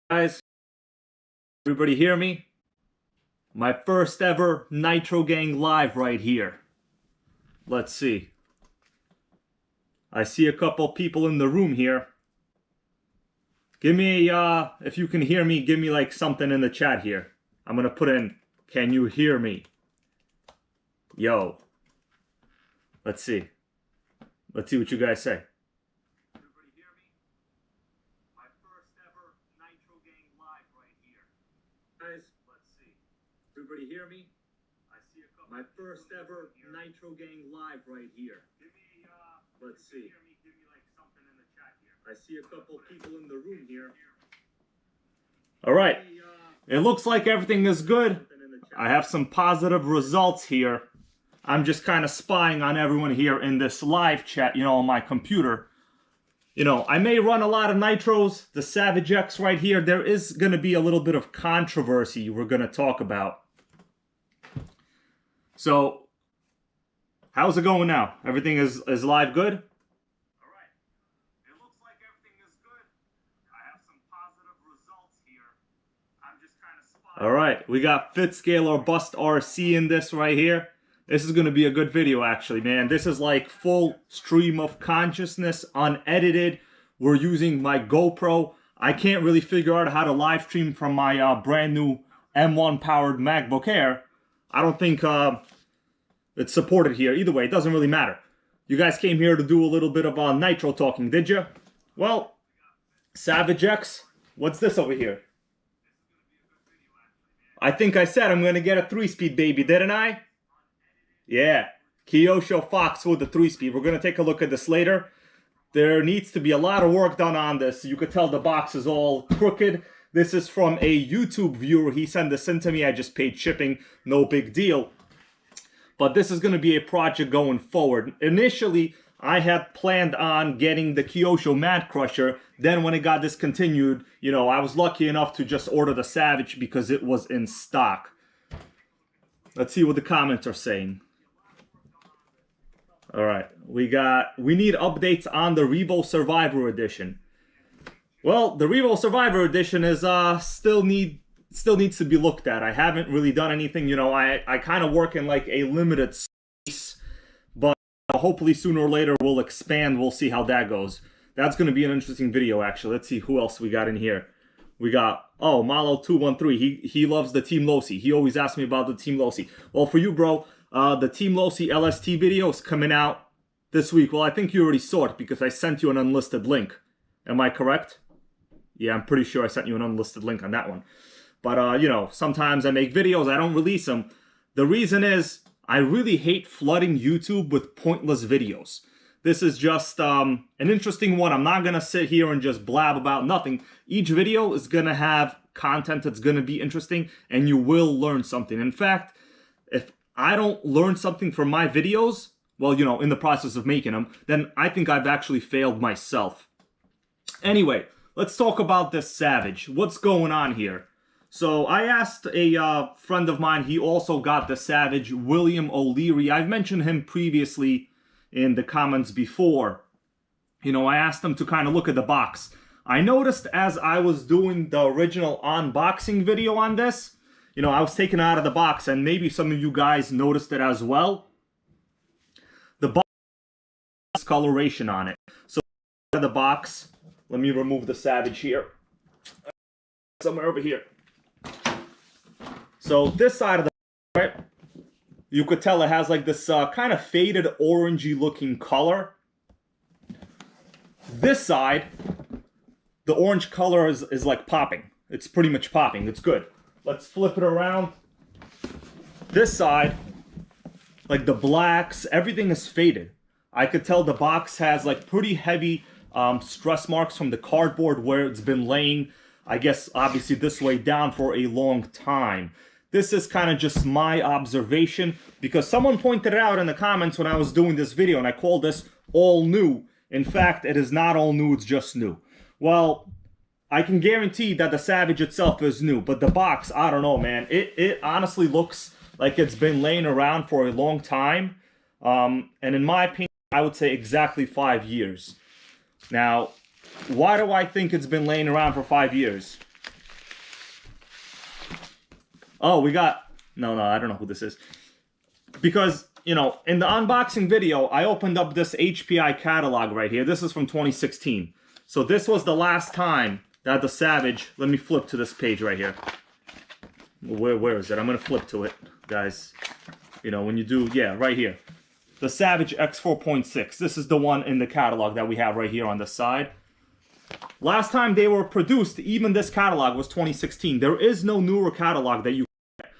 Guys, everybody hear me? My first ever Nitrogang live right here. Let's see. I see a couple people in the room here. Give me, if you can hear me, give me like something in the chat here. I'm gonna put in, can you hear me? Yo. Let's see. Let's see what you guys say. Everybody hear me? My first ever Nitrogang live right here. Guys, let's see. Everybody hear me? I see a couple. My first ever Nitrogang live right here. Give me, let's see. Hear me, give me like something in the chat here. I see a couple people in the room here. All right. It looks like everything is good. I have some positive results here. I'm just kind of spying on everyone here in this live chat, you know, on my computer. You know, I may run a lot of nitros. The Savage X right here, there is going to be a little bit of controversy we're going to talk about. So, how's it going now? Everything is live good? All right. It looks like everything is good. I have some positive results here. I'm just kind of spying. All right, we got Fitscale or Bust RC in this right here. This is going to be a good video, actually, man. This is like full stream of consciousness, unedited. We're using my GoPro. I can't really figure out how to live stream from my brand new M1 powered MacBook Air. I don't think it's supported here. Either way, it doesn't really matter. You guys came here to do a little bit of Nitro talking, did you? Well, Savage X, what's this over here? I think I said I'm going to get a 3-speed, baby, didn't I? Yeah, Kyosho Fox with the 3-speed. We're going to take a look at this later. There needs to be a lot of work done on this. You could tell the box is all crooked. This is from a YouTube viewer. He sent this in to me. I just paid shipping. No big deal. But this is going to be a project going forward. Initially, I had planned on getting the Kyosho Mat Crusher. Then when it got discontinued, you know, I was lucky enough to just order the Savage because it was in stock. Let's see what the comments are saying. All right, we need updates on the Revo Survivor Edition. Well, the Revo Survivor Edition is still needs to be looked at. I haven't really done anything, you know. I kind of work in like a limited space, but hopefully sooner or later we'll expand. We'll see how that goes. That's going to be an interesting video, actually. Let's see who else we got in here. We got, oh, Malo213. He loves the Team Losi. He always asks me about the Team Losi. Well, for you, bro, the Team Losi LST video is coming out this week. Well, I think you already saw it because I sent you an unlisted link. Am I correct? Yeah, I'm pretty sure I sent you an unlisted link on that one. But, you know, sometimes I make videos, I don't release them. The reason is I really hate flooding YouTube with pointless videos. This is just an interesting one. I'm not going to sit here and just blab about nothing. Each video is going to have content that's going to be interesting, and you will learn something. In fact, if I don't learn something from my videos, well, you know, in the process of making them, then I think I've actually failed myself. Anyway, let's talk about this Savage. What's going on here? So I asked a friend of mine, he also got the Savage, William O'Leary. I've mentioned him previously in the comments before. You know, I asked him to kind of look at the box. I noticed as I was doing the original unboxing video on this, you know, I was taking it out of the box, and maybe some of you guys noticed it as well. The box has coloration on it. So out of the box, let me remove the Savage here. Somewhere over here. So this side of the box, right, you could tell it has like this kind of faded orangey looking color. This side, the orange color is like popping. It's pretty much popping. It's good. Let's flip it around. This side, like the blacks, everything is faded. I could tell the box has like pretty heavy stress marks from the cardboard where it's been laying, I guess, obviously this way down for a long time. This is kind of just my observation because someone pointed it out in the comments when I was doing this video, and I called this all new. In fact, it is not all new, it's just new. Well, I can guarantee that the Savage itself is new, but the box, I don't know, man. It honestly looks like it's been laying around for a long time. And in my opinion, I would say exactly 5 years. Now, why do I think it's been laying around for 5 years? Oh, we got... No, I don't know who this is. Because, you know, in the unboxing video, I opened up this HPI catalog right here. This is from 2016. So this was the last time that the Savage... Let me flip to this page right here. Where is it? I'm going to flip to it, guys. You know, when you do... Yeah, right here. The Savage X4.6. This is the one in the catalog that we have right here on the side. Last time they were produced, even this catalog was 2016. There is no newer catalog that you can get,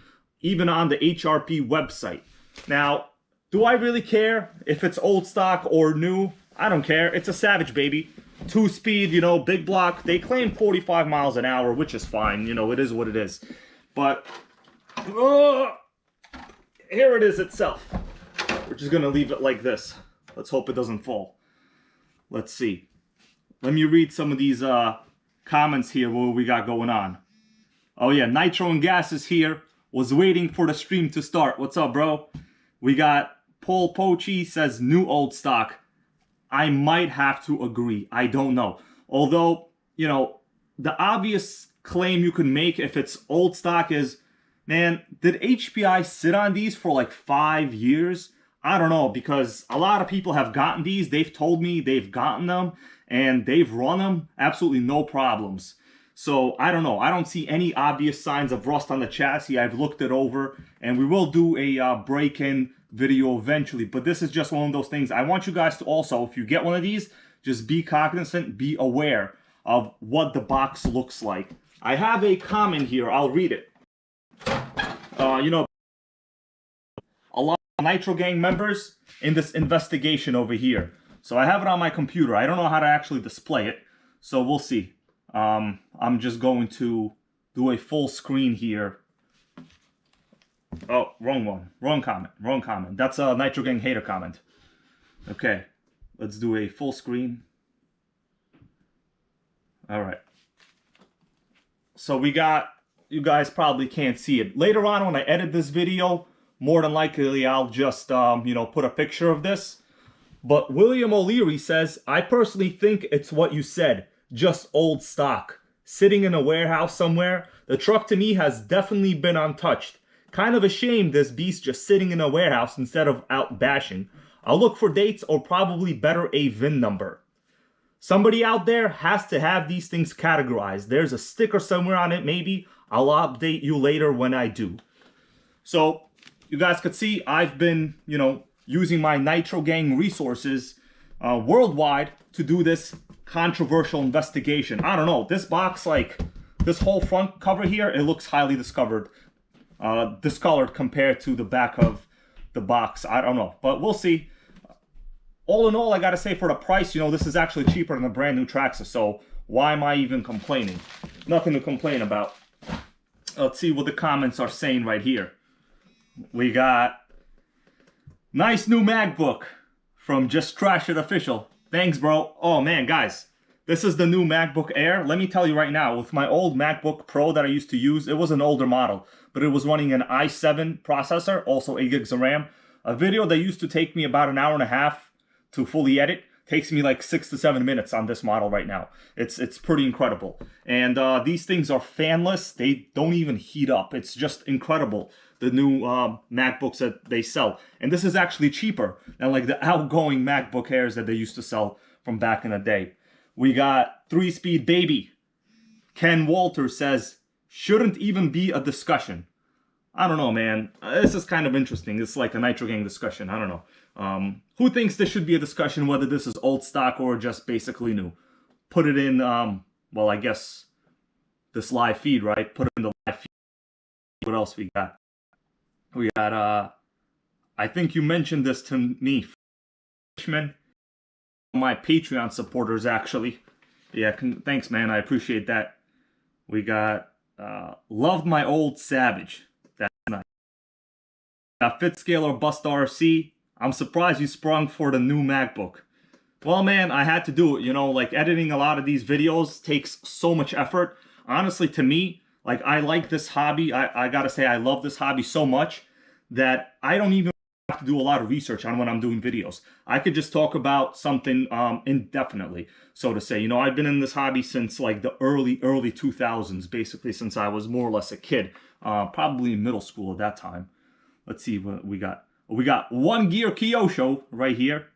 even on the HRP website. Now, do I really care if it's old stock or new? I don't care. It's a Savage, baby. 2-speed, you know, big block. They claim 45 miles an hour, which is fine. You know, it is what it is. But, here it is itself. We're just going to leave it like this. Let's hope it doesn't fall. Let's see. Let me read some of these comments here, what we got going on. Oh yeah, Nitro and Gas is here. Was waiting for the stream to start. What's up, bro? We got Paul Pochi says new old stock. I might have to agree. I don't know. Although, you know, the obvious claim you can make if it's old stock is, man, did HPI sit on these for like 5 years? I don't know, because a lot of people have gotten these. They've told me they've gotten them and they've run them absolutely no problems. So I don't know. I don't see any obvious signs of rust on the chassis. I've looked it over, and we will do a break-in video eventually. But this is just one of those things. I want you guys to also, if you get one of these, just be cognizant, be aware of what the box looks like. I have a comment here. I'll read it. You know, a lot of Nitrogang members in this investigation over here. So I have it on my computer. I don't know how to actually display it. So we'll see. I'm just going to do a full screen here. Oh, wrong one. Wrong comment. That's a Nitrogang hater comment. Okay. Let's do a full screen. All right. So we got... You guys probably can't see it. Later on when I edit this video, more than likely I'll just, you know, put a picture of this. But William O'Leary says, I personally think it's what you said. Just old stock. Sitting in a warehouse somewhere. The truck to me has definitely been untouched. Kind of a shame this beast just sitting in a warehouse instead of out bashing. I'll look for dates or probably better a VIN number. Somebody out there has to have these things categorized. There's a sticker somewhere on it maybe. I'll update you later when I do. So, you guys could see I've been, you know, using my Nitrogang resources worldwide to do this controversial investigation. I don't know, this box, like, this whole front cover here, it looks highly discolored compared to the back of the box. I don't know, but we'll see. All in all, I gotta say for the price, you know, this is actually cheaper than a brand new Traxxas, so why am I even complaining? Nothing to complain about. Let's see what the comments are saying right here. We got nice new MacBook from Just Trash It Official. Thanks, bro. Oh man, guys, this is the new MacBook Air. Let me tell you right now, with my old MacBook Pro that I used to use, it was an older model, but it was running an i7 processor, also 8 gigs of RAM. A video that used to take me about an hour and a half to fully edit takes me like 6 to 7 minutes on this model right now. It's pretty incredible. And these things are fanless. They don't even heat up. It's just incredible, the new MacBooks that they sell. And this is actually cheaper than like the outgoing MacBook Airs that they used to sell from back in the day. We got 3-speed baby. Ken Walter says, shouldn't even be a discussion. I don't know, man. This is kind of interesting. It's like a Nitrogang discussion. I don't know. Who thinks this should be a discussion, whether this is old stock or just basically new? Put it in, well, I guess this live feed, right? Put it in the live feed. What else we got? We got, I think you mentioned this to me, my Patreon supporters, actually. Yeah, thanks, man. I appreciate that. We got, loved my old Savage. That's nice. Got Fitscaler Bust RC. I'm surprised you sprung for the new MacBook. Well, man, I had to do it. You know, like editing a lot of these videos takes so much effort. Honestly, to me, like I like this hobby. I gotta say, I love this hobby so much that I don't even have have to do a lot of research on when I'm doing videos. I could just talk about something indefinitely, so to say. You know, I've been in this hobby since like the early 2000s, basically since I was more or less a kid, probably in middle school at that time. Let's see what we got. We got One Gear Kyosho right here.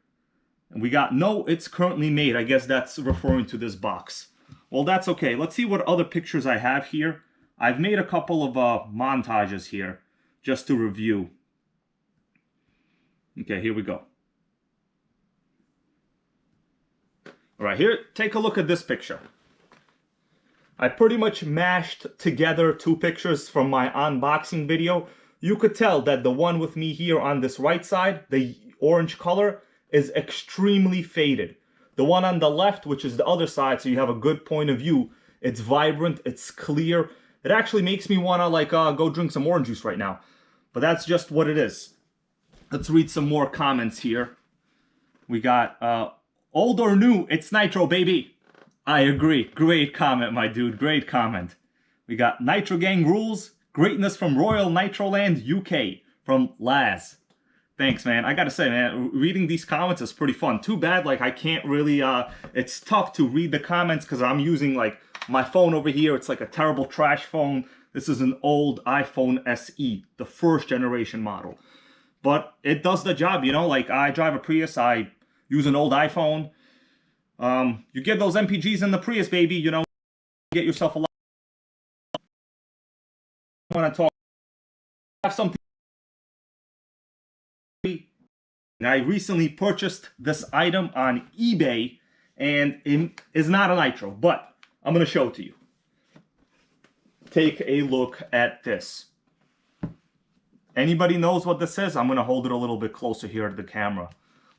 And we got no, it's currently made. I guess that's referring to this box. Well, that's okay. Let's see what other pictures I have here. I've made a couple of montages here just to review. Okay, here we go. All right, here, take a look at this picture. I pretty much mashed together two pictures from my unboxing video. You could tell that the one with me here on this right side, the orange color, is extremely faded. The one on the left, which is the other side, so you have a good point of view, it's vibrant, it's clear. It actually makes me want to like go drink some orange juice right now. But that's just what it is. Let's read some more comments here. We got, old or new, it's Nitro, baby. I agree. Great comment, my dude. Great comment. We got Nitrogang rules. Greatness from Royal Nitroland, UK. From Laz. Thanks, man. I gotta say, man, reading these comments is pretty fun. Too bad, like, I can't really, it's tough to read the comments because I'm using, like, my phone over here. It's like a terrible trash phone. This is an old iPhone SE, the first generation model. But it does the job, you know? Like, I drive a Prius. I use an old iPhone. You get those MPGs in the Prius, baby, you know? Get yourself a lot. When I talk, have something. I recently purchased this item on eBay, and it is not a Nitro, but I'm going to show it to you. Take a look at this. Anybody knows what this is? I'm going to hold it a little bit closer here to the camera.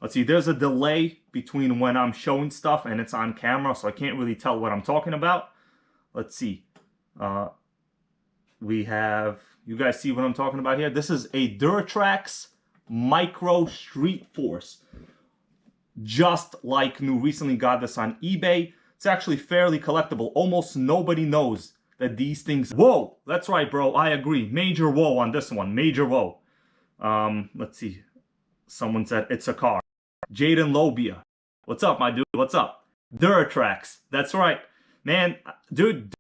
Let's see, there's a delay between when I'm showing stuff and it's on camera, so I can't really tell what I'm talking about. Let's see. We have, you guys see what I'm talking about here? This is a Duratrax Micro Street Force. Just like new, recently got this on eBay. It's actually fairly collectible. Almost nobody knows that these things... Whoa! That's right, bro. I agree. Major whoa on this one. Major whoa. Let's see. Someone said it's a car. Jaden Lobia. What's up, my dude? What's up? Duratrax. That's right. Man, dude,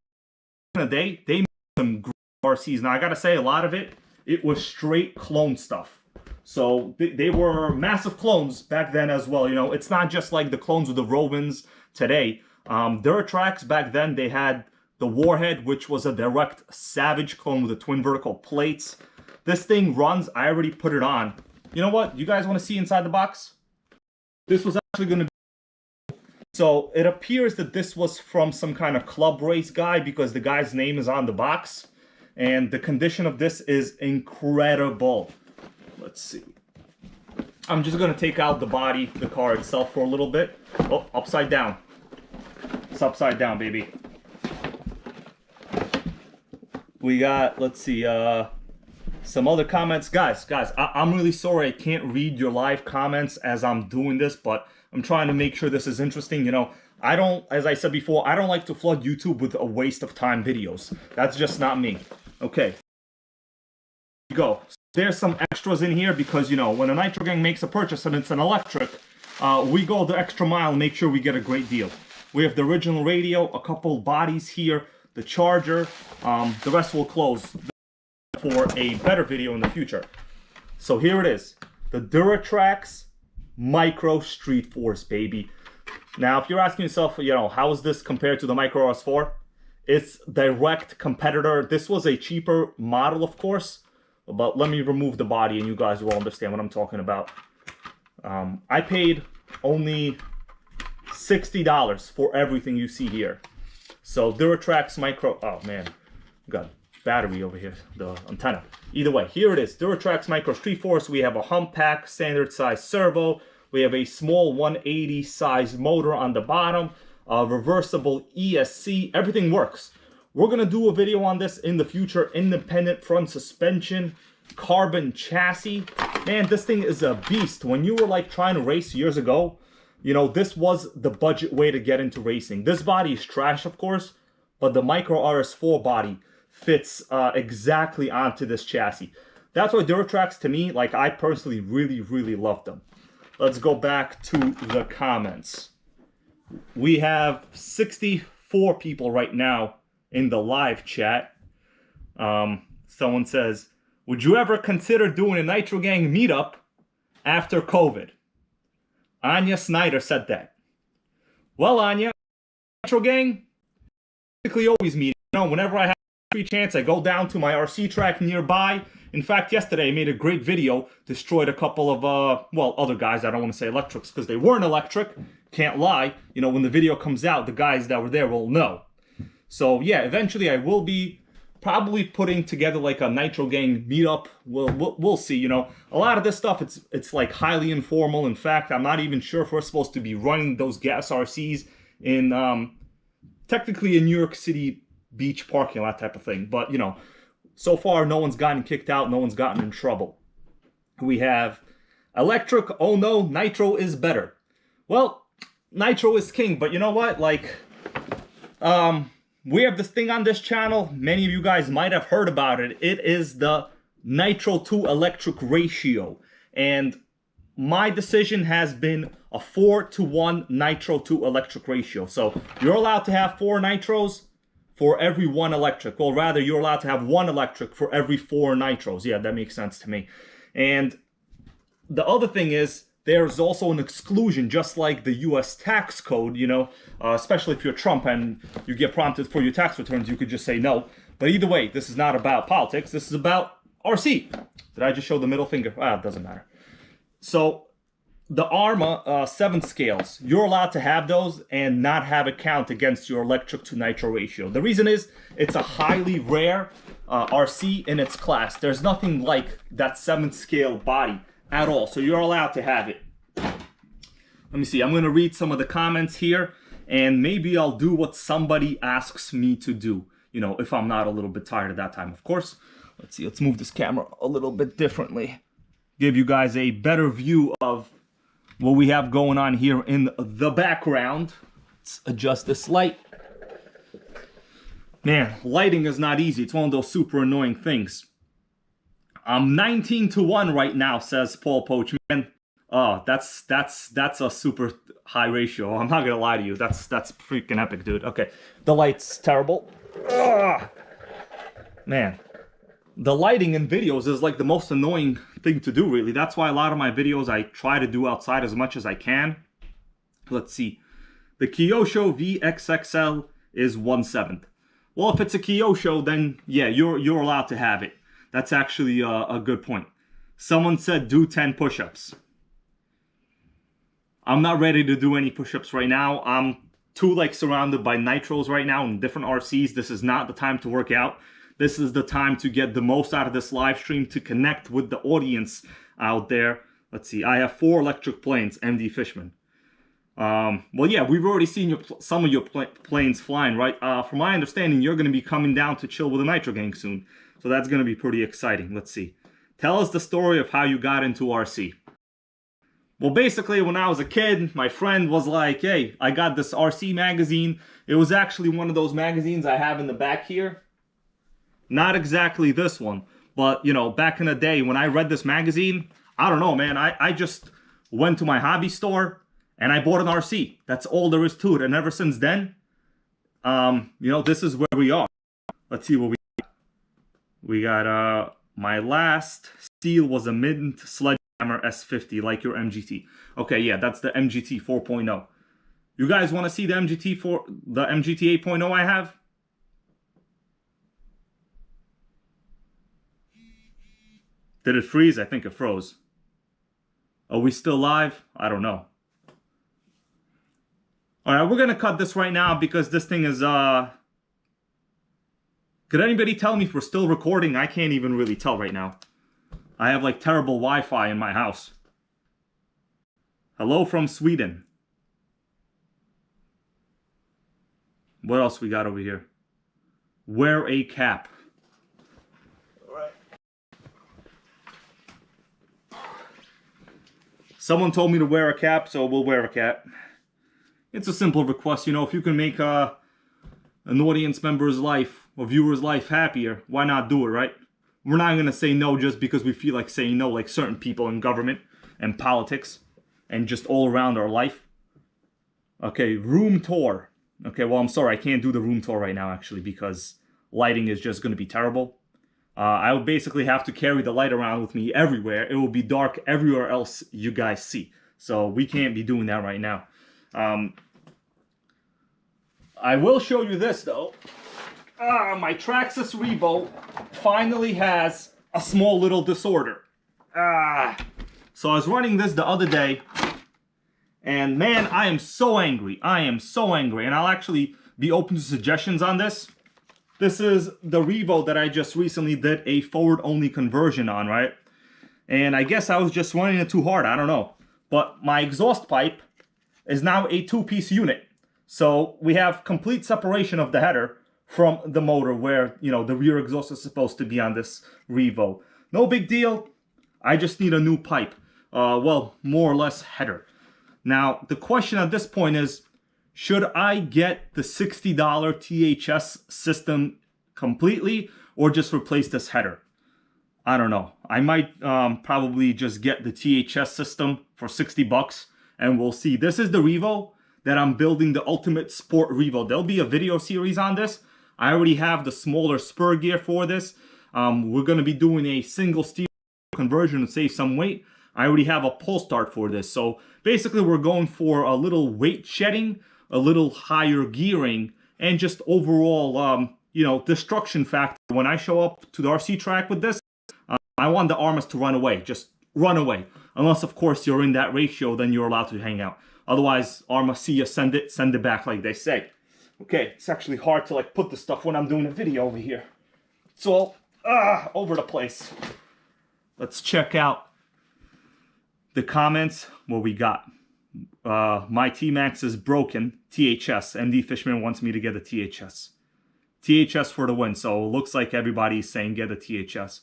in a day, they made some great RCs. Now, I gotta say, a lot of it was straight clone stuff. So they were massive clones back then as well. You know, it's not just like the clones with the Rovens today. Duratrax back then, they had the Warhead, which was a direct Savage clone with the twin vertical plates. This thing runs. I already put it on. You know what? You guys want to see inside the box? This was actually going to be... So it appears that this was from some kind of club race guy because the guy's name is on the box. And the condition of this is incredible. Let's see. I'm just going to take out the body, the car itself for a little bit. Oh, upside down. It's upside down, baby. We got, let's see, some other comments. Guys, I'm really sorry I can't read your live comments as I'm doing this, but I'm trying to make sure this is interesting. You know, I don't, as I said before, I don't like to flood YouTube with a waste of time videos. That's just not me. Okay. Here we go. There's some extras in here because, you know, when a Nitrogang makes a purchase and it's an electric, we go the extra mile and make sure we get a great deal. We have the original radio, a couple bodies here, the charger, the rest will close for a better video in the future. So here it is, the Duratrax Micro Street Force, baby. Now, if you're asking yourself, you know, how is this compared to the Micro RS4? It's direct competitor. This was a cheaper model, of course. But let me remove the body and you guys will understand what I'm talking about. I paid only $60 for everything you see here. So Duratrax Micro... Oh, man. Got battery over here. The antenna. Either way, here it is. Duratrax Micro Street Force. We have a hump pack, standard size servo. We have a small 180 size motor on the bottom. Reversible ESC. Everything works. We're going to do a video on this in the future. Independent front suspension, carbon chassis. Man, this thing is a beast. When you were like trying to race years ago, you know, this was the budget way to get into racing. This body is trash, of course, but the Micro RS4 body fits exactly onto this chassis. That's why dirt tracks, to me, like, I personally really, really love them. Let's go back to the comments. We have 64 people right now in the live chat. Someone says, would you ever consider doing a Nitrogang meetup after COVID? Anya Snyder said that. Well, Anya, Nitrogang, basically always meet. You know, whenever I have a free chance, I go down to my RC track nearby. In fact, yesterday I made a great video, destroyed a couple of, well, other guys. I don't want to say electrics because they weren't electric. Can't lie. You know, when the video comes out, the guys that were there will know. So, yeah, eventually I will be probably putting together like a Nitrogang meetup. We'll see, you know. A lot of this stuff, it's like highly informal. In fact, I'm not even sure if we're supposed to be running those gas RCs in, technically a New York City beach parking lot type of thing. But, you know, so far no one's gotten kicked out, no one's gotten in trouble. We have electric, oh no, Nitro is better. Well, Nitro is king, but you know what? Like, we have this thing on this channel. Many of you guys might have heard about it. It is the Nitro to electric ratio. And my decision has been a 4-to-1 Nitro to electric ratio. So you're allowed to have 4 Nitros for every 1 electric. Or rather, you're allowed to have 1 electric for every 4 Nitros. Yeah, that makes sense to me. And the other thing is, there's also an exclusion, just like the US tax code, you know, especially if you're Trump and you get prompted for your tax returns, you could just say no. But either way, this is not about politics. This is about RC. Did I just show the middle finger? Ah, it doesn't matter. So the ARMA 7 scales, you're allowed to have those and not have it count against your electric to nitro ratio. The reason is it's a highly rare RC in its class. There's nothing like that 7 scale body at all, so you're allowed to have it. Let me see, I'm going to read some of the comments here, and maybe I'll do what somebody asks me to do, you know, if I'm not a little bit tired at that time, of course. Let's see, let's move this camera a little bit differently. Give you guys a better view of what we have going on here in the background. Let's adjust this light. Man, lighting is not easy. It's one of those super annoying things. I'm 19-to-1 right now, says Paul Poach. Man, oh, that's a super high ratio. I'm not gonna lie to you. That's freaking epic, dude. Okay, the light's terrible. Ugh. Man, the lighting in videos is like the most annoying thing to do, really. That's why a lot of my videos I try to do outside as much as I can. Let's see. The Kyosho VXXL is 1/7. Well, if it's a Kyosho, then yeah, you're allowed to have it. That's actually a good point. Someone said do 10 push-ups. I'm not ready to do any push-ups right now. I'm too like surrounded by nitros right now and different RCs. This is not the time to work out. This is the time to get the most out of this live stream, to connect with the audience out there. Let's see, I have 4 electric planes, MD Fishman. Well, yeah, we've already seen some of your planes flying, right? From my understanding, you're going to be coming down to chill with the Nitrogang soon. So that's going to be pretty exciting. Let's see. Tell us the story of how you got into RC. Well, basically, when I was a kid, my friend was like, hey, I got this RC magazine. It was actually one of those magazines I have in the back here. Not exactly this one, but, you know, back in the day when I read this magazine, I don't know, man. I just went to my hobby store and I bought an RC. That's all there is to it. And ever since then, you know, this is where we are. Let's see what we got. My last steel was a Mint Sledgehammer S50, like your MGT. Okay, yeah, that's the MGT 4.0. You guys want to see the MGT 8.0 I have? Did it freeze? I think it froze. Are we still live? I don't know. Alright, we're gonna cut this right now because this thing is, Could anybody tell me if we're still recording? I can't even really tell right now. I have like terrible Wi-Fi in my house. Hello from Sweden. What else we got over here? Wear a cap. Alright. Someone told me to wear a cap, so we'll wear a cap. It's a simple request, you know, if you can make an audience member's life or viewer's life happier, why not do it, right? we're not going to say no just because we feel like saying no, like certain people in government and politics and just all around our life. Okay, room tour. Okay, well, I'm sorry, I can't do the room tour right now, actually, because lighting is just going to be terrible. I would basically have to carry the light around with me everywhere. It will be dark everywhere else you guys see. So we can't be doing that right now. I will show you this, though. My Traxxas Revo finally has a small little disorder. So I was running this the other day, and man, I am so angry. I am so angry, and I'll actually be open to suggestions on this. This is the Revo that I just recently did a forward-only conversion on, right? And I guess I was just running it too hard, I don't know. But my exhaust pipe is now a two-piece unit. So we have complete separation of the header from the motor where, you know, the rear exhaust is supposed to be on this Revo. No big deal. I just need a new pipe. Well, more or less header. Now, the question at this point is, should I get the $60 THS system completely or just replace this header? I don't know. I might probably just get the THS system for 60 bucks and we'll see. This is the Revo that I'm building, the Ultimate Sport Revo. There'll be a video series on this. I already have the smaller spur gear for this. We're going to be doing a single steer conversion to save some weight. I already have a pull start for this. So basically we're going for a little weight shedding, a little higher gearing, and just overall, you know, destruction factor. When I show up to the RC track with this, I want the armors to run away. Just run away. Unless, of course, you're in that ratio, then you're allowed to hang out. Otherwise, armor, see you, send it back, like they say. Okay, it's actually hard to, like, put the stuff when I'm doing a video over here. It's all over the place. Let's check out the comments. What we got. My T-Max is broken. THS. MD Fishman wants me to get a THS. THS for the win. So it looks like everybody's saying get a THS.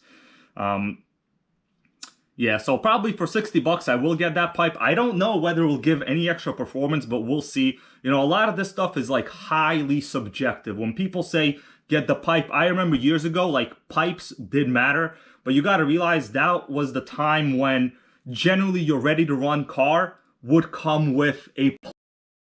Yeah, so probably for 60 bucks, I will get that pipe. I don't know whether it will give any extra performance, but we'll see. You know, a lot of this stuff is like highly subjective. When people say get the pipe, I remember years ago, like pipes did matter, but you got to realize that was the time when generally your ready to run car would come with a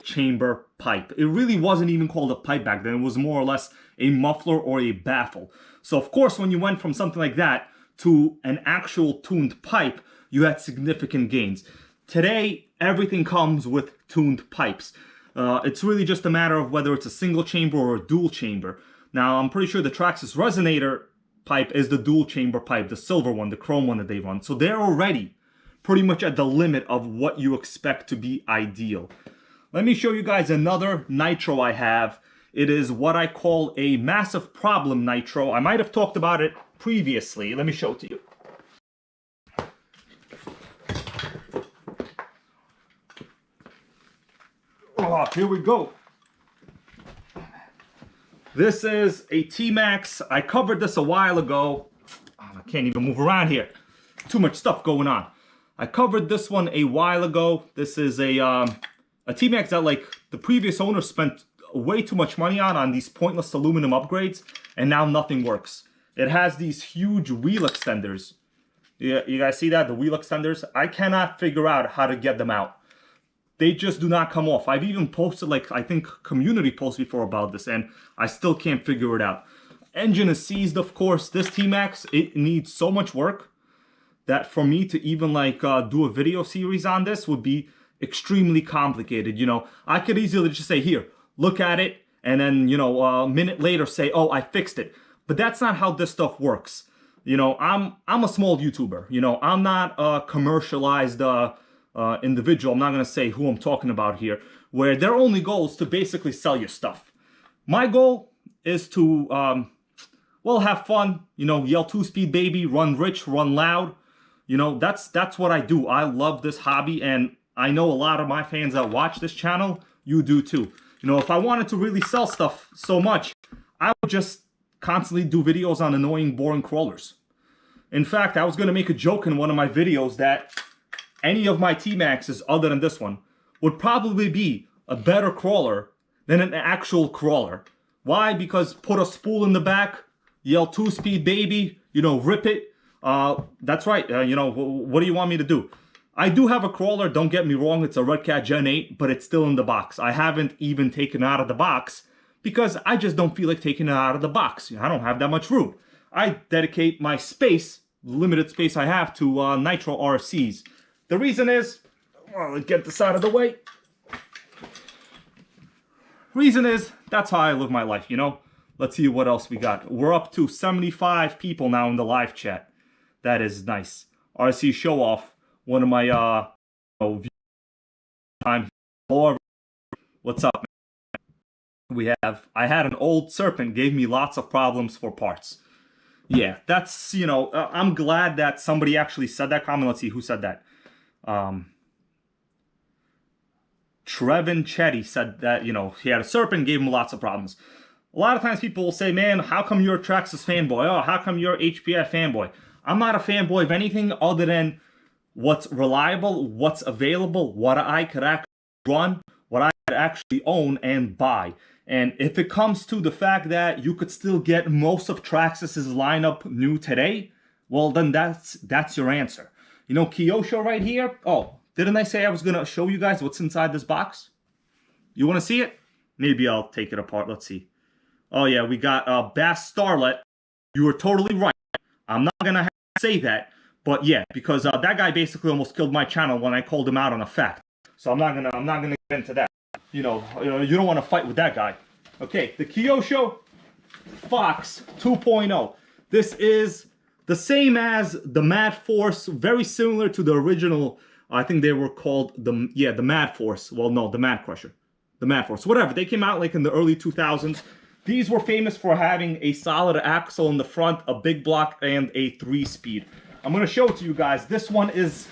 chamber pipe. It really wasn't even called a pipe back then. It was more or less a muffler or a baffle. So of course, when you went from something like that to an actual tuned pipe, you had significant gains. Today, everything comes with tuned pipes. It's really just a matter of whether it's a single chamber or a dual chamber. Now, I'm pretty sure the Traxxas Resonator pipe is the dual chamber pipe, the silver one, the chrome one that they run. So they're already pretty much at the limit of what you expect to be ideal. Let me show you guys another Nitro I have. It is what I call a massive problem Nitro. I might have talked about it previously. Let me show it to you. Oh, here we go. This is a T-Max. I covered this a while ago. Oh, I can't even move around here. Too much stuff going on. I covered this one a while ago. This is a T-Max that, like, the previous owner spent way too much money on these pointless aluminum upgrades, and now nothing works. It has these huge wheel extenders. Yeah, you guys see that? The wheel extenders? I cannot figure out how to get them out. They just do not come off. I've even posted, like, I think community posts before about this, and I still can't figure it out. Engine is seized, of course. This T-Max, it needs so much work that for me to even, like, do a video series on this would be extremely complicated. You know, I could easily just say, here, look at it, and then, you know, a minute later say, oh, I fixed it. But that's not how this stuff works. You know, I'm a small YouTuber. You know, I'm not a commercialized individual. I'm not going to say who I'm talking about here, where their only goal is to basically sell you stuff. My goal is to, well, have fun, you know, yell 2-speed baby, run rich, run loud. You know, that's what I do. I love this hobby, and I know a lot of my fans that watch this channel, you do too. You know, if I wanted to really sell stuff so much, I would just constantly do videos on annoying, boring crawlers. In fact, I was going to make a joke in one of my videos that any of my T-Maxes other than this one would probably be a better crawler than an actual crawler. Why? Because put a spool in the back, yell 2-speed baby, you know, rip it. That's right. You know, what do you want me to do? I do have a crawler, don't get me wrong, it's a Red Cat Gen 8, but it's still in the box. I haven't even taken it out of the box because I just don't feel like taking it out of the box. I don't have that much room. I dedicate my space, limited space I have, to Nitro RCs. The reason is, well, let's get this out of the way. Reason is, that's how I live my life, you know? Let's see what else we got. We're up to 75 people now in the live chat. That is nice. RC Show Off. One of my time. What's up, man? I had an old Serpent, gave me lots of problems for parts. Yeah, that's, you know, I'm glad that somebody actually said that comment. Let's see who said that. Trevin Chetty said that, you know, he had a Serpent, gave him lots of problems. A lot of times people will say, man, how come you're a Traxxas fanboy? Oh, how come you're HPF fanboy? I'm not a fanboy of anything other than what's reliable, what's available, what I could actually run, what I could actually own and buy. And if it comes to the fact that you could still get most of Traxxas's lineup new today, well, then that's your answer. You know, Kyosho right here. Oh, didn't I say I was going to show you guys what's inside this box? You want to see it? Maybe I'll take it apart. Let's see. Oh, yeah, we got Bass Starlet. You were totally right. I'm not going to say that. But yeah, because that guy basically almost killed my channel when I called him out on a fact. So I'm not gonna get into that. You don't want to fight with that guy. Okay, the Kyosho Fox 2.0. This is the same as the Mad Force, very similar to the original. I think they were called the Mad Force. Well, no, the Mad Crusher, the Mad Force, whatever. They came out like in the early 2000s. These were famous for having a solid axle in the front, a big block, and a 3-speed. I'm going to show it to you guys. This one is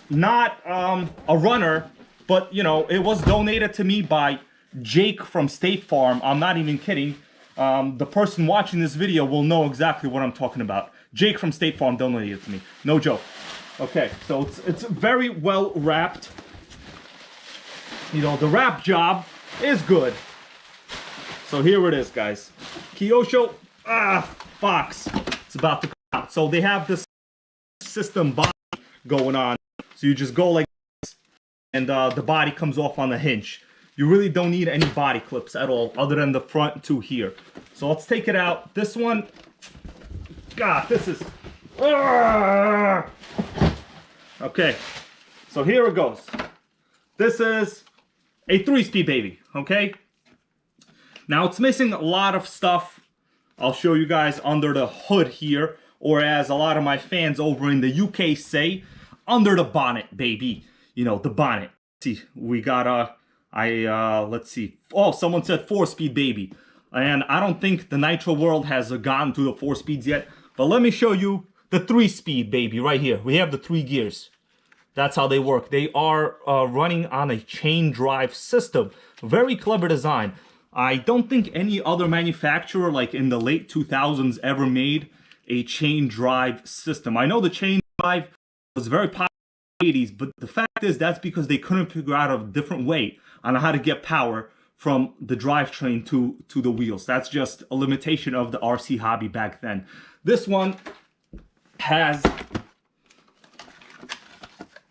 not a runner, but, you know, it was donated to me by Jake from State Farm. I'm not even kidding. The person watching this video will know exactly what I'm talking about. Jake from State Farm donated it to me. No joke. Okay, so it's very well wrapped. You know, the wrap job is good. So here it is, guys. Kyosho Fox. It's about to come out. So they have this system body going on, so you just go like this and the body comes off on the hinge. You really don't need any body clips at all other than the front two here. So let's take it out. This one, God, this is okay, so here it goes. This is a 3-speed baby. Okay, now it's missing a lot of stuff. I'll show you guys under the hood here, or as a lot of my fans over in the UK say, under the bonnet, baby. You know, the bonnet. See, we got, let's see. Oh, someone said 4-speed baby. And I don't think the Nitro world has gone to the 4 speeds yet. But let me show you the 3-speed baby right here. We have the 3 gears. That's how they work. They are running on a chain drive system. Very clever design. I don't think any other manufacturer, like in the late 2000s, ever made a chain drive system. I know the chain drive was very popular in the 80s, but the fact is that's because they couldn't figure out a different way on how to get power from the drivetrain to the wheels. That's just a limitation of the RC hobby back then. This one has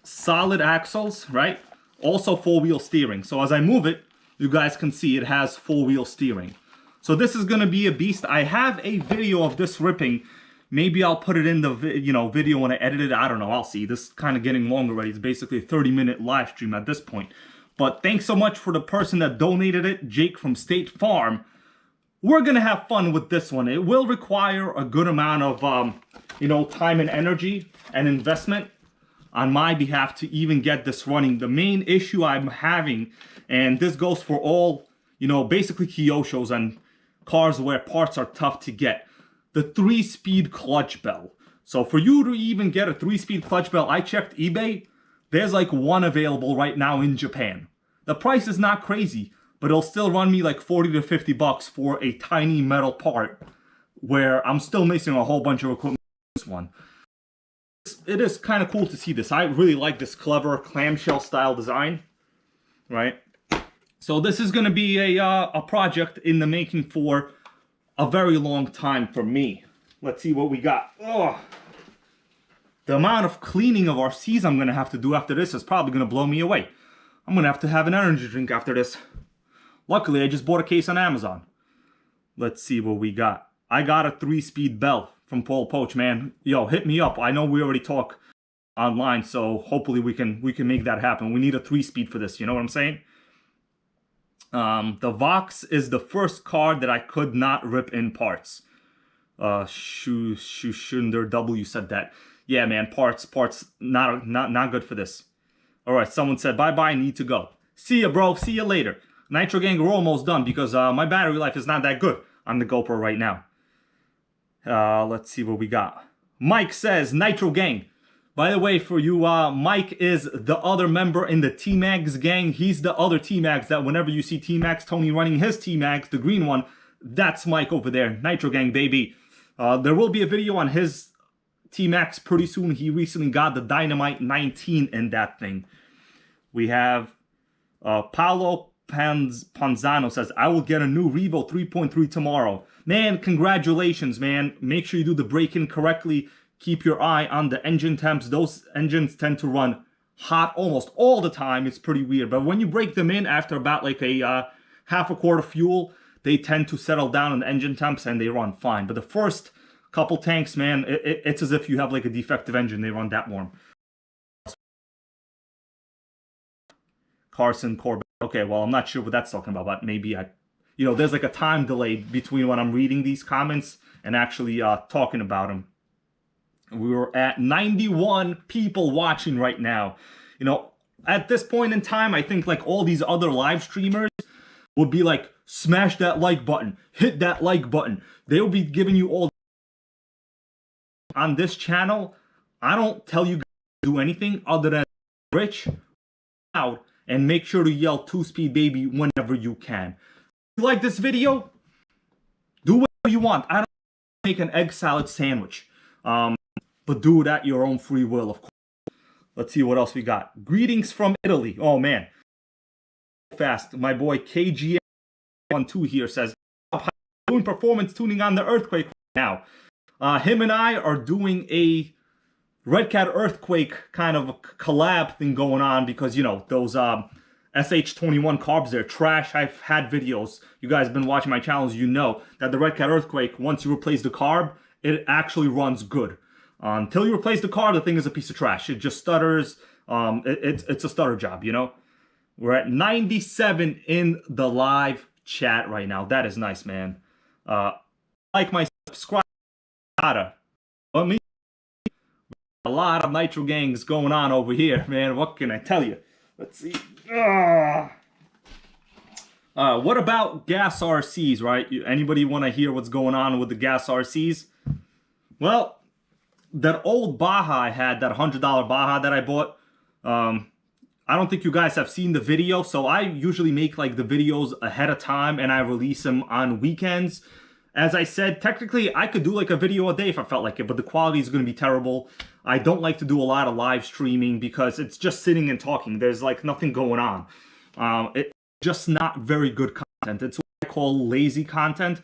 solid axles, right? Also 4-wheel steering. So as I move it, you guys can see it has 4-wheel steering. So this is going to be a beast. I have a video of this ripping. Maybe I'll put it in the video when I edit it. I don't know. I'll see. This is kind of getting long already. It's basically a 30-minute live stream at this point. But thanks so much for the person that donated it, Jake from State Farm. We're going to have fun with this one. It will require a good amount of, time and energy and investment on my behalf to even get this running. The main issue I'm having, and this goes for all, basically Kyoshos and cars where parts are tough to get, the 3-speed clutch bell. So for you to even get a 3-speed clutch bell, I checked eBay, there's like one available right now in Japan. The price is not crazy, but it'll still run me like 40 to 50 bucks for a tiny metal part where I'm still missing a whole bunch of equipment on this one. It is kind of cool to see this. I really like this clever clamshell style design, right? So this is going to be a project in the making for a very long time for me. Let's see what we got. Oh, the amount of cleaning of RCs I'm going to have to do after this is probably going to blow me away. I'm going to have an energy drink after this. Luckily, I just bought a case on Amazon. Let's see what we got. I got a 3-speed bell from Paul Poach, man. Yo, hit me up. I know we already talk online, so hopefully we can make that happen. We need a 3-speed for this, you know what I'm saying? The Vox is the first card that I could not rip in parts. Shushunder W said that. Yeah, man, parts, not good for this. All right, someone said, bye-bye, need to go. See ya, bro, see ya later. Nitrogang, we're almost done because my battery life is not that good on the GoPro right now. Let's see what we got. Mike says, Nitrogang. By the way, for you, Mike is the other member in the T-Mags gang. He's the other T-Mags that whenever you see T-Mags, Tony running his T-Mags, the green one, that's Mike over there. Nitrogang, baby. There will be a video on his T-Max pretty soon. He recently got the Dynamite 19 in that thing. We have Paolo Panzano says, I will get a new Revo 3.3 tomorrow. Man, congratulations, man. Make sure you do the break-in correctly. Keep your eye on the engine temps. Those engines tend to run hot almost all the time. It's pretty weird. But when you break them in after about like a half a quart of fuel, they tend to settle down on the engine temps and they run fine. But the first couple tanks, man, it's as if you have like a defective engine. They run that warm. Carson Corbett. Okay, well, I'm not sure what that's talking about, but maybe there's like a time delay between when I'm reading these comments and actually talking about them. We were at 91 people watching right now. You know, at this point in time, I think like all these other live streamers would be like, smash that like button, hit that like button. They will be giving you all. On this channel, I don't tell you guys to do anything other than rich, out, and make sure to yell 2-speed baby whenever you can. If you like this video, do whatever you want. I don't make an egg salad sandwich. But do it at your own free will, of course. Let's see what else we got. Greetings from Italy. Oh, man. Fast. My boy KGM12 here says, doing performance tuning on the Earthquake right now. Him and I are doing a Red Cat Earthquake kind of a collab thing going on because, you know, those SH21 carbs, they're trash. I've had videos. You guys have been watching my channels. You know that the Red Cat Earthquake, once you replace the carb, it actually runs good. Until you replace the carb, the thing is a piece of trash. It just stutters. It's a stutter job, you know? We're at 97 in the live chat right now. That is nice, man. Like my subscribe. Let me. A lot of Nitro gangs going on over here, man. What can I tell you? Let's see. What about gas RCs, right? Anybody want to hear what's going on with the gas RCs? Well, that old Baja I had, that $100 Baja that I bought, I don't think you guys have seen the video, so I usually make like the videos ahead of time and I release them on weekends. As I said, technically I could do like a video a day if I felt like it, but the quality is going to be terrible. I don't like to do a lot of live streaming because it's just sitting and talking. There's like nothing going on. It's just not very good content. It's what I call lazy content.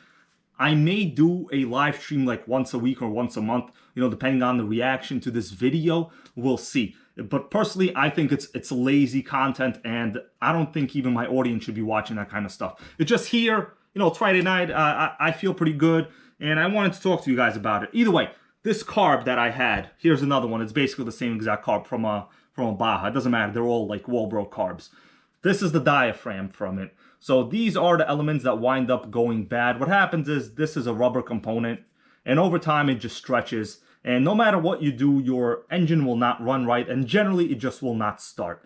I may do a live stream like once a week or once a month, you know, depending on the reaction to this video. We'll see. But personally, I think it's lazy content, and I don't think even my audience should be watching that kind of stuff. It's just here, you know, it's Friday night. I feel pretty good, and I wanted to talk to you guys about it. Either way, this carb that I had, here's another one. It's basically the same exact carb from a Baja. It doesn't matter. They're all like Walbro carbs. This is the diaphragm from it. So these are the elements that wind up going bad. What happens is this is a rubber component, and over time it just stretches. And no matter what you do, your engine will not run right, and generally it just will not start.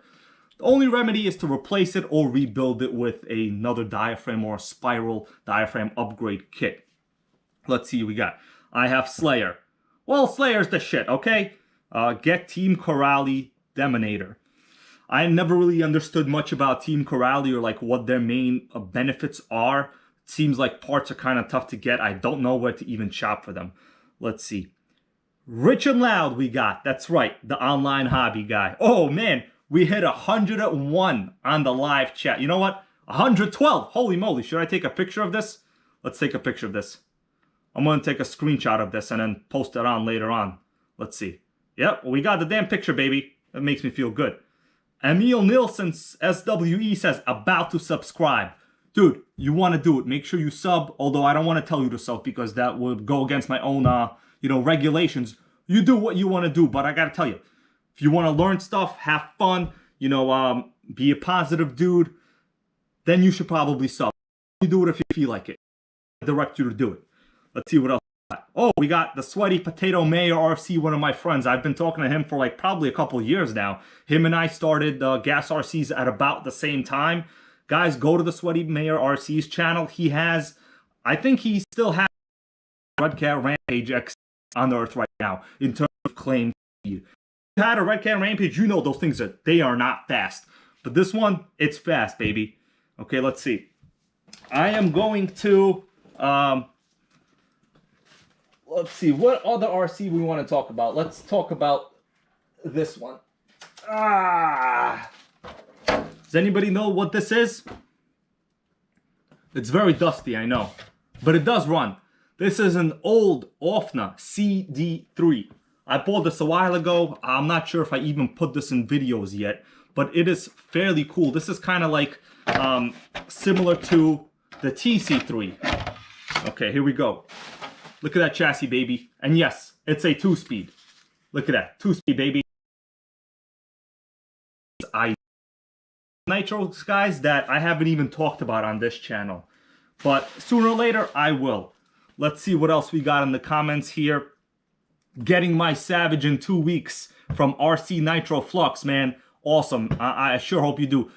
The only remedy is to replace it or rebuild it with another diaphragm or a spiral diaphragm upgrade kit. Let's see what we got. I have Slayer. Well, Slayer's the shit, okay? Get Team Corrali Deminator. I never really understood much about Team Corrali or like what their main benefits are. It seems like parts are kind of tough to get. I don't know where to even shop for them. Let's see. Rich and Loud we got. That's right, the online hobby guy. Oh man, we hit 101 on the live chat. You know what? 112. Holy moly, should I take a picture of this? Let's take a picture of this. I'm going to take a screenshot of this and then post it on later on. Let's see. Yep, we got the damn picture, baby. That makes me feel good. Emil Nielsen SWE says, about to subscribe. Dude, you want to do it. Make sure you sub, although I don't want to tell you to sub because that would go against my own, regulations. You do what you want to do, but I got to tell you, if you want to learn stuff, have fun, be a positive dude, then you should probably sub. You do it if you feel like it. I direct you to do it. Let's see what else we got. Oh, we got the Sweaty Potato Mayor RC, one of my friends. I've been talking to him for like probably a couple years now. Him and I started Gas RCs at about the same time. Guys, go to the Sweaty Mayor RC's channel. He has, I think he still has Red Cat Rampage X on Earth right now in terms of claim speed. If you had a Red Cat Rampage, you know those things they are not fast. But this one, it's fast, baby. Okay, let's see. I am going to, let's see, what other RC we want to talk about? Let's talk about this one. Does anybody know what this is? It's very dusty, I know. But it does run. This is an old Offna CD3. I bought this a while ago. I'm not sure if I even put this in videos yet. But it is fairly cool. This is kind of like similar to the TC3. Okay, here we go. Look at that chassis, baby. And yes, it's a 2-speed. Look at that, 2-speed, baby. Nitros, guys, that I haven't even talked about on this channel. But sooner or later, I will. Let's see what else we got in the comments here. Getting my Savage in 2 weeks from RC Nitro Flux, man. Awesome. I sure hope you do.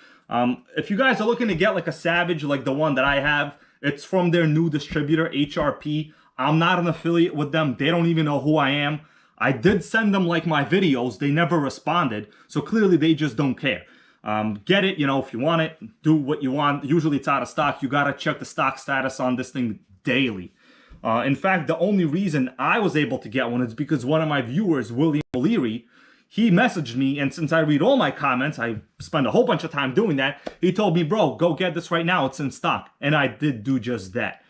If you guys are looking to get like a Savage like the one that I have, it's from their new distributor, HRP. I'm not an affiliate with them. They don't even know who I am. I did send them like my videos. They never responded. So clearly they just don't care. Get it, if you want it, do what you want. Usually it's out of stock. You got to check the stock status on this thing daily. In fact, the only reason I was able to get one is because one of my viewers, William O'Leary, he messaged me, and since I read all my comments, I spend a whole bunch of time doing that, he told me, bro, go get this right now, it's in stock. And I did do just that.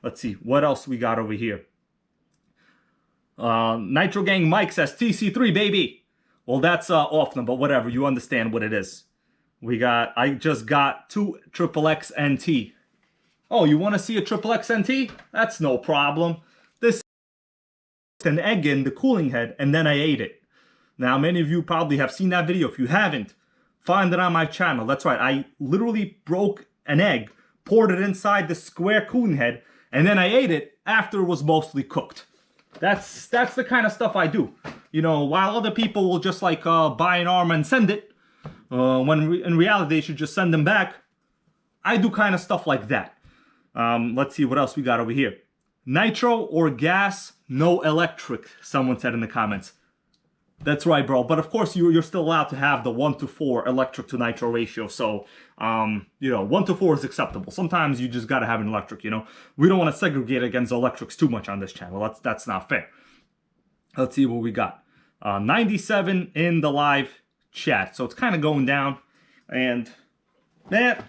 Let's see, what else we got over here? Nitrogang Mike says, TC3, baby! Well, that's off them, but whatever, you understand what it is. I just got 2 XXX NT. Oh, you want to see a XXX NT? That's no problem. This is an egg in the cooling head, and then I ate it. Now, many of you probably have seen that video. If you haven't, find it on my channel. That's right. I literally broke an egg, poured it inside the square cooling head, and then I ate it after it was mostly cooked. That's the kind of stuff I do. While other people will just like buy an arm and send it, when in reality they should just send them back, I do kind of stuff like that. Let's see what else we got over here. Nitro or gas, no electric, someone said in the comments. That's right, bro. But of course, you're still allowed to have the 1:4 electric to nitro ratio. So, 1:4 is acceptable. Sometimes you just gotta have an electric. We don't want to segregate against electrics too much on this channel. That's not fair. Let's see what we got. 97 in the live chat. So it's kind of going down. And man,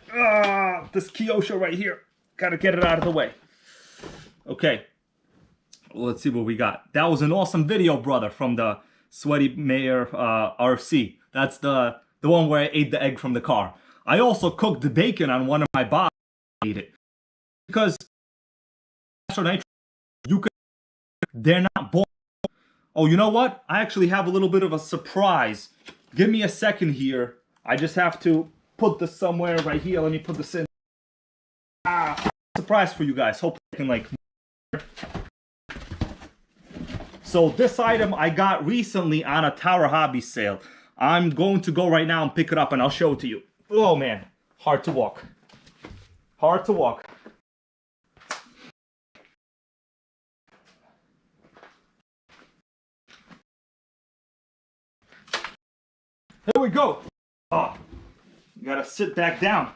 this Kyosho right here, gotta get it out of the way. Okay. Let's see what we got. That was an awesome video, brother, from the Sweaty Mayor RC. That's the one where I ate the egg from the car. I also cooked the bacon on one of my bots and ate it. Because they're not born. Oh, you know what? I actually have a little bit of a surprise. Give me a second here. I just have to put this somewhere right here. Let me put this in. Surprise for you guys. Hope I can like... So this item I got recently on a Tower Hobby sale. I'm going to go right now and pick it up and I'll show it to you. Oh man, hard to walk. Hard to walk. Here we go. Oh, you gotta sit back down.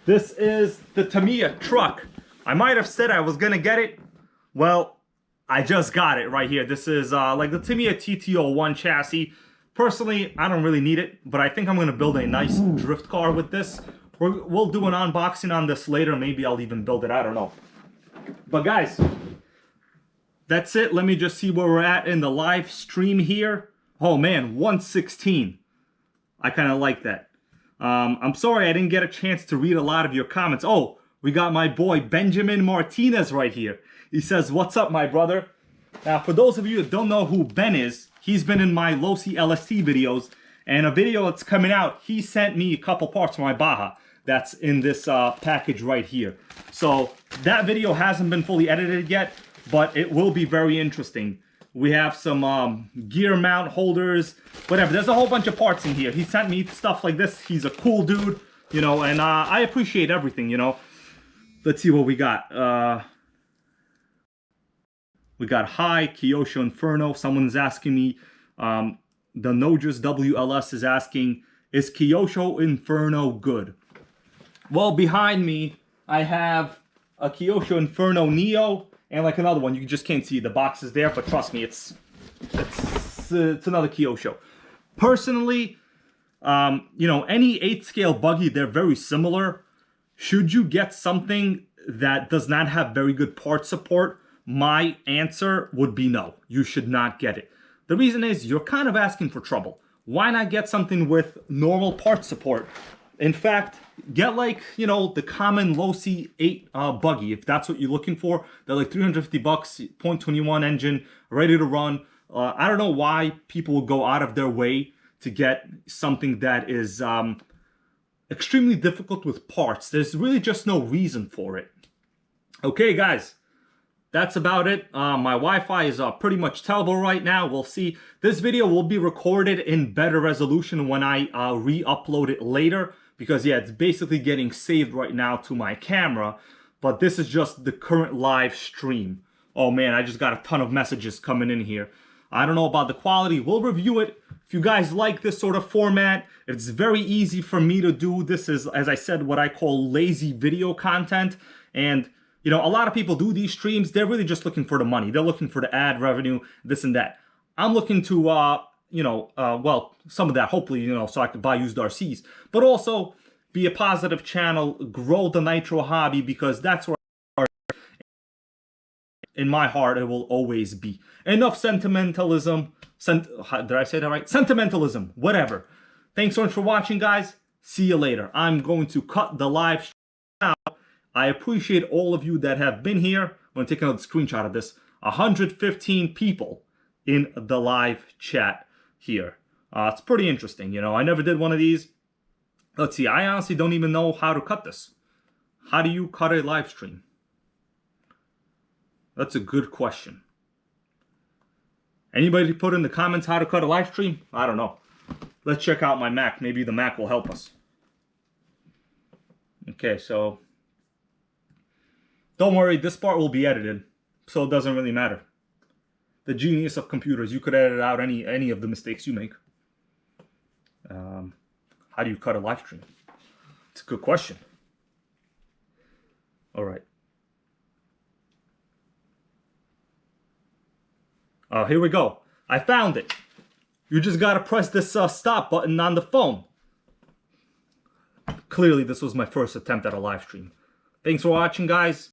This is the Tamiya truck. I might have said I was gonna get it. Well, I just got it right here. This is like the Tamiya TT01 chassis. Personally, I don't really need it, but I think I'm going to build a nice drift car with this. We'll do an unboxing on this later. Maybe I'll even build it. I don't know. But guys, that's it. Let me just see where we're at in the live stream here. Oh man, 116. I kind of like that. I'm sorry I didn't get a chance to read a lot of your comments. Oh, we got my boy Benjamin Martinez right here. He says, "What's up, my brother?" Now, for those of you that don't know who Ben is, he's been in my Losi LST videos, and a video that's coming out, he sent me a couple parts for my Baja that's in this package right here. So that video hasn't been fully edited yet, but it will be very interesting. We have some gear mount holders, whatever. There's a whole bunch of parts in here. He sent me stuff like this. He's a cool dude, you know, and I appreciate everything, you know. Let's see what we got. We got High, Kyosho Inferno. Someone's asking me, the Nojas WLS is asking, is Kyosho Inferno good? Well, behind me, I have a Kyosho Inferno Neo and like another one. You just can't see the box is there, but trust me, it's another Kyosho. Personally, you know, any 8-scale buggy, they're very similar. Should you get something that does not have very good part support, my answer would be no. You should not get it. The reason is you're kind of asking for trouble. Why not get something with normal part support? In fact, get like, you know, the common Losi 8 buggy, if that's what you're looking for. They're like 350 bucks, 0.21 engine, ready to run. I don't know why people would go out of their way to get something that is extremely difficult with parts. There's really just no reason for it. Okay, guys. That's about it. My Wi-Fi is pretty much terrible right now. We'll see. This video will be recorded in better resolution when I re-upload it later. Because, yeah, it's basically getting saved right now to my camera. But this is just the current live stream. Oh, man, I just got a ton of messages coming in here. I don't know about the quality. We'll review it. If you guys like this sort of format, it's very easy for me to do. This is, as I said, what I call lazy video content. And you know, a lot of people do these streams. They're really just looking for the money. They're looking for the ad revenue, this and that. I'm looking to, you know, well, some of that, hopefully, you know, so I can buy used RCs. But also be a positive channel, grow the Nitro hobby, because that's where in my heart it will always be. Enough sentimentalism. Did I say that right? Sentimentalism, whatever. Thanks so much for watching, guys. See you later. I'm going to cut the live stream out. I appreciate all of you that have been here. I'm going to take another screenshot of this. 115 people in the live chat here. It's pretty interesting, you know. I never did one of these. Let's see. I honestly don't even know how to cut this. How do you cut a live stream? That's a good question. Anybody put in the comments how to cut a live stream? I don't know. Let's check out my Mac. Maybe the Mac will help us. Okay, so don't worry, this part will be edited, so it doesn't really matter. The genius of computers, you could edit out any of the mistakes you make. How do you cut a live stream? It's a good question. All right. Here we go. I found it. You just gotta press this stop button on the phone. Clearly, this was my first attempt at a live stream. Thanks for watching, guys.